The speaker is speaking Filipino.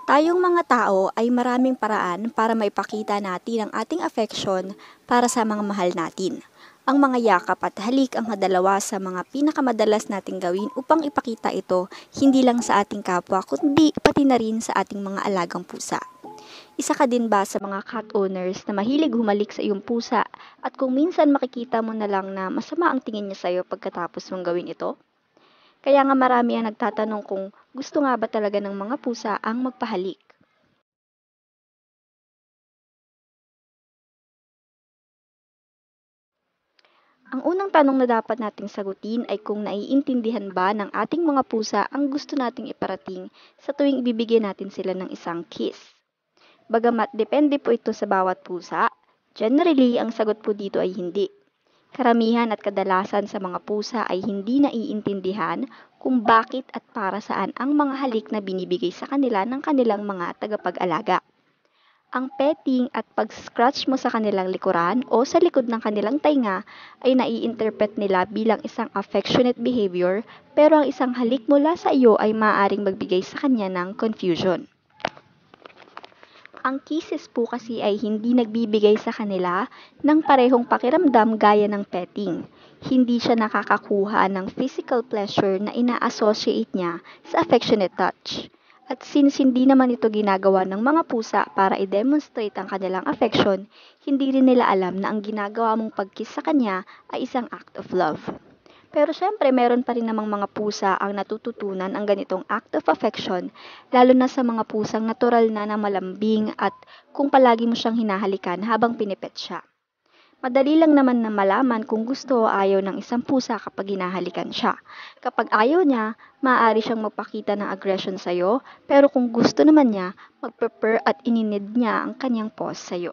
Tayong mga tao ay maraming paraan para maipakita natin ang ating affection para sa mga mahal natin. Ang mga yakap at halik ang kadalawa sa mga pinakamadalas nating gawin upang ipakita ito hindi lang sa ating kapwa kundi pati na rin sa ating mga alagang pusa. Isa ka din ba sa mga cat owners na mahilig humalik sa iyong pusa at kung minsan makikita mo na lang na masama ang tingin niya sa iyo pagkatapos mong gawin ito? Kaya nga marami ang nagtatanong kung gusto nga ba talaga ng mga pusa ang magpahalik. Ang unang tanong na dapat nating sagutin ay kung naiintindihan ba ng ating mga pusa ang gusto nating iparating sa tuwing ibibigay natin sila ng isang kiss. Bagamat depende po ito sa bawat pusa, generally ang sagot po dito ay hindi. Karamihan at kadalasan sa mga pusa ay hindi naiintindihan kung bakit at para saan ang mga halik na binibigay sa kanila ng kanilang mga tagapag-alaga. Ang petting at pag-scratch mo sa kanilang likuran o sa likod ng kanilang tainga ay nai-interpret nila bilang isang affectionate behavior, pero ang isang halik mula sa iyo ay maaaring magbigay sa kanya ng confusion. Ang kisses po kasi ay hindi nagbibigay sa kanila ng parehong pakiramdam gaya ng petting. Hindi siya nakakakuha ng physical pleasure na ina-associate niya sa affectionate touch. At since hindi naman ito ginagawa ng mga pusa para i-demonstrate ang kanilang affection, hindi rin nila alam na ang ginagawa mong pag-kiss sa kanya ay isang act of love. Pero syempre, meron pa rin namang mga pusa ang natututunan ang ganitong act of affection, lalo na sa mga pusang natural na malambing at kung palagi mo siyang hinahalikan habang pinipet siya. Madali lang naman na malaman kung gusto o ayaw ng isang pusa kapag hinahalikan siya. Kapag ayaw niya, maaari siyang magpakita ng aggression sa'yo, pero kung gusto naman niya, mag-prefer at ininid niya ang kanyang paws sa'yo.